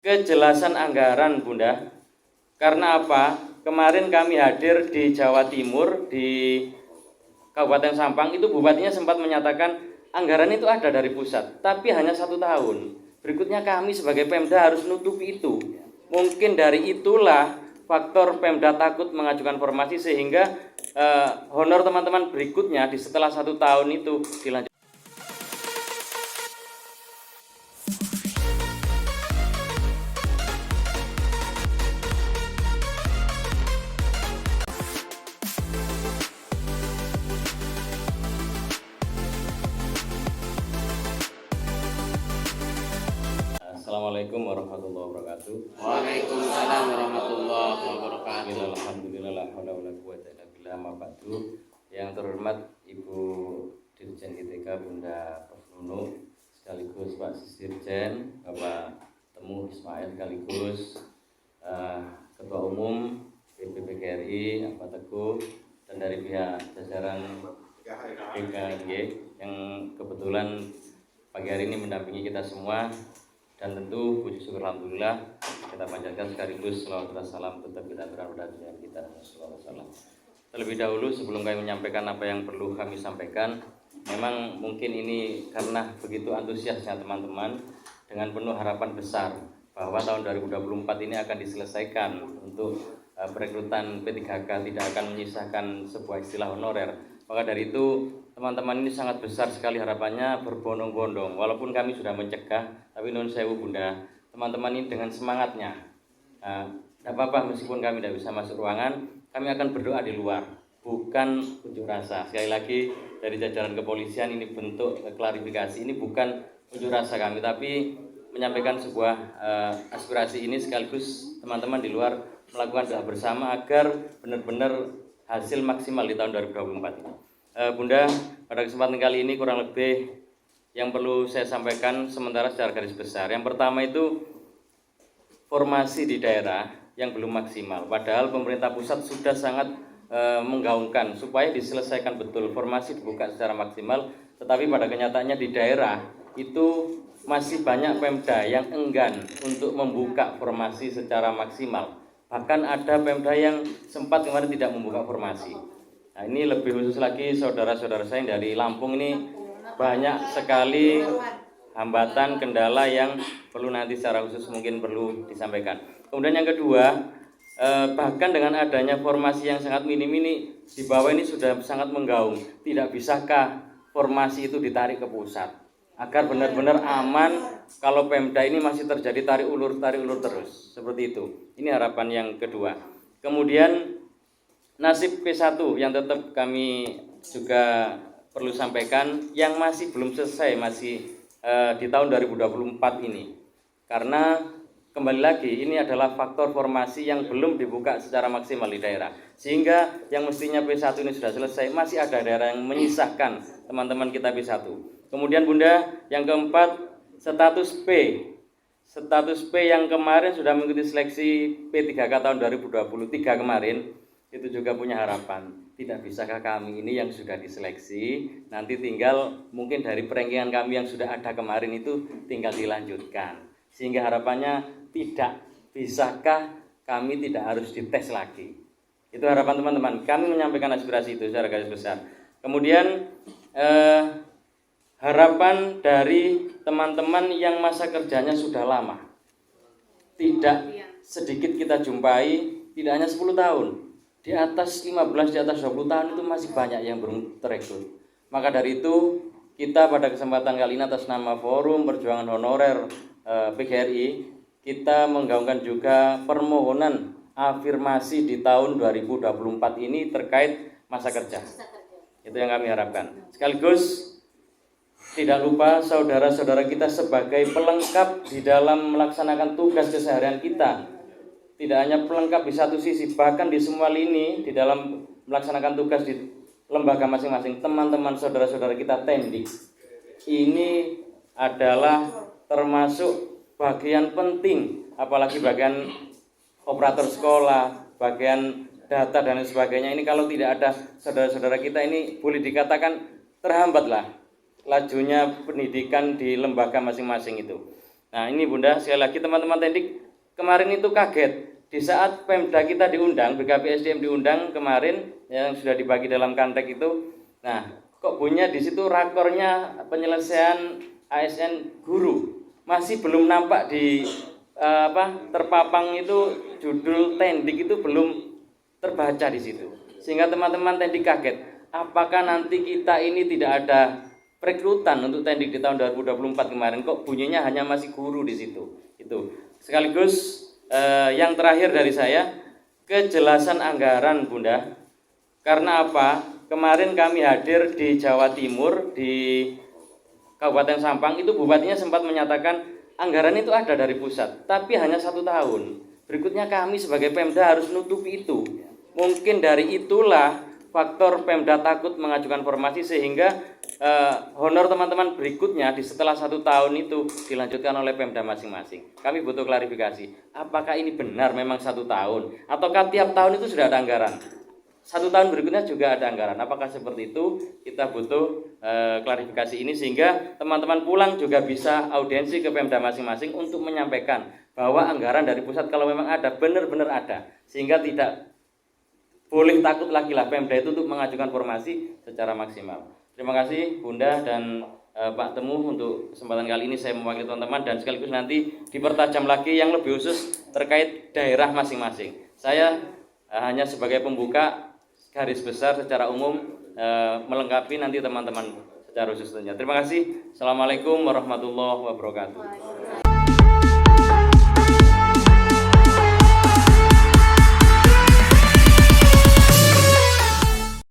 kejelasan anggaran, Bunda. Karena apa? Kemarin kami hadir di Jawa Timur, di Kabupaten Sampang, itu bupatinya sempat menyatakan anggaran itu ada dari pusat, tapi hanya 1 tahun. Berikutnya kami sebagai Pemda harus nutupi itu. Mungkin dari itulah faktor Pemda takut mengajukan formasi sehingga honor teman-teman berikutnya di setelah 1 tahun itu dilanjutkan. Assalamualaikum warahmatullahi wabarakatuh. Waalaikumsalam warahmatullahi wabarakatuh. Alhamdulillah, la haula wala quwwata illa billah, ma ba'du. Yang terhormat Ibu Dirjen ITK Bunda Nunu, sekaligus Pak Dirjen Bapak Temu Ismail, sekaligus Ketua Umum PPPGRI Pak Teguh, dan dari pihak jajaran PKG yang kebetulan pagi hari ini mendampingi kita semua. Dan tentu puji syukur alhamdulillah kita panjatkan sekaligus selawat dan salam tetap kita berada dengan kita sallallahu alaihi wasallam. Terlebih dahulu sebelum kami menyampaikan apa yang perlu kami sampaikan, memang mungkin ini karena begitu antusiasnya teman-teman dengan penuh harapan besar bahwa tahun 2024 ini akan diselesaikan untuk perekrutan P3K tidak akan menyisakan sebuah istilah honorer. Maka dari itu teman-teman ini sangat besar sekali harapannya, berbondong-bondong. Walaupun kami sudah mencegah, tapi nun sewu Bunda, teman-teman ini dengan semangatnya. Tidak apa-apa meskipun kami tidak bisa masuk ruangan, kami akan berdoa di luar, bukan unjuk rasa. Sekali lagi dari jajaran kepolisian ini bentuk klarifikasi, ini bukan unjuk rasa kami, tapi menyampaikan sebuah aspirasi ini sekaligus teman-teman di luar melakukan doa bersama agar benar-benar hasil maksimal di tahun 2024 ini. Bunda, pada kesempatan kali ini kurang lebih yang perlu saya sampaikan sementara secara garis besar. Yang pertama itu formasi di daerah yang belum maksimal. Padahal pemerintah pusat sudah sangat menggaungkan supaya diselesaikan betul, formasi dibuka secara maksimal. Tetapi pada kenyataannya di daerah itu masih banyak Pemda yang enggan untuk membuka formasi secara maksimal. Bahkan ada Pemda yang sempat kemarin tidak membuka formasi. Nah, ini lebih khusus lagi saudara-saudara saya yang dari Lampung ini banyak sekali hambatan, kendala yang perlu nanti secara khusus mungkin perlu disampaikan. Kemudian yang kedua, bahkan dengan adanya formasi yang sangat minim ini di bawah ini sudah sangat menggaung. Tidak bisakah formasi itu ditarik ke pusat agar benar-benar aman kalau Pemda ini masih terjadi tarik ulur terus seperti itu. Ini harapan yang kedua. Kemudian nasib P1 yang tetap kami juga perlu sampaikan yang masih belum selesai, masih di tahun 2024 ini. Karena kembali lagi ini adalah faktor formasi yang belum dibuka secara maksimal di daerah. Sehingga yang mestinya P1 ini sudah selesai, masih ada daerah yang menyisahkan teman-teman kita P1. Kemudian Bunda, yang keempat, status P. Status P yang kemarin sudah mengikuti seleksi P3K tahun 2023 kemarin, itu juga punya harapan. Tidak bisakah kami ini yang sudah diseleksi, nanti tinggal mungkin dari perengkingan kami yang sudah ada kemarin itu tinggal dilanjutkan. Sehingga harapannya tidak bisakah kami tidak harus dites lagi. Itu harapan teman-teman. Kami menyampaikan aspirasi itu secara garis besar. Kemudian harapan dari teman-teman yang masa kerjanya sudah lama. Tidak sedikit kita jumpai, tidak hanya 10 tahun. Di atas 15, di atas 20 tahun itu masih banyak yang belum terekrut. Maka dari itu kita pada kesempatan kali ini atas nama Forum Perjuangan Honorer PGRI, kita menggaungkan juga permohonan afirmasi di tahun 2024 ini terkait masa kerja. Itu yang kami harapkan. Sekaligus tidak lupa saudara-saudara kita sebagai pelengkap di dalam melaksanakan tugas keseharian kita. Tidak hanya pelengkap di satu sisi, bahkan di semua lini di dalam melaksanakan tugas di lembaga masing-masing. Teman-teman saudara-saudara kita Tendik ini adalah termasuk bagian penting, apalagi bagian operator sekolah, bagian data dan sebagainya. Ini kalau tidak ada saudara-saudara kita ini boleh dikatakan terhambatlah lajunya pendidikan di lembaga masing-masing itu. Nah ini Bunda, sekali lagi teman-teman Tendik kemarin itu kaget di saat Pemda kita diundang, BKP SDM diundang kemarin yang sudah dibagi dalam kantek itu. Nah kok bunyinya di situ rakornya penyelesaian ASN guru masih belum nampak di terpapang itu judul Tendik itu belum terbaca di situ, sehingga teman-teman Tendik kaget. Apakah nanti kita ini tidak ada perekrutan untuk Tendik di tahun 2024 kemarin, kok bunyinya hanya masih guru di situ. Itu sekaligus yang terakhir dari saya, kejelasan anggaran Bunda. Karena apa? Kemarin kami hadir di Jawa Timur di Kabupaten Sampang, itu bupatinya sempat menyatakan anggaran itu ada dari pusat, tapi hanya 1 tahun. Berikutnya kami sebagai Pemda harus nutupi itu. Mungkin dari itulah faktor Pemda takut mengajukan formasi, sehingga honor teman-teman berikutnya di setelah 1 tahun itu dilanjutkan oleh Pemda masing-masing. Kami butuh klarifikasi, apakah ini benar memang 1 tahun, ataukah tiap tahun itu sudah ada anggaran? 1 tahun berikutnya juga ada anggaran. Apakah seperti itu? Kita butuh klarifikasi ini, sehingga teman-teman pulang juga bisa audiensi ke Pemda masing-masing untuk menyampaikan bahwa anggaran dari pusat kalau memang ada, benar-benar ada, sehingga tidak boleh takut lagi lah Pemda itu untuk mengajukan formasi secara maksimal. Terima kasih Bunda dan Pak Temu untuk kesempatan kali ini saya mewakili teman-teman, dan sekaligus nanti dipertajam lagi yang lebih khusus terkait daerah masing-masing. Saya hanya sebagai pembuka garis besar secara umum, melengkapi nanti teman-teman secara khusus tentunya. Terima kasih. Assalamualaikum warahmatullahi wabarakatuh.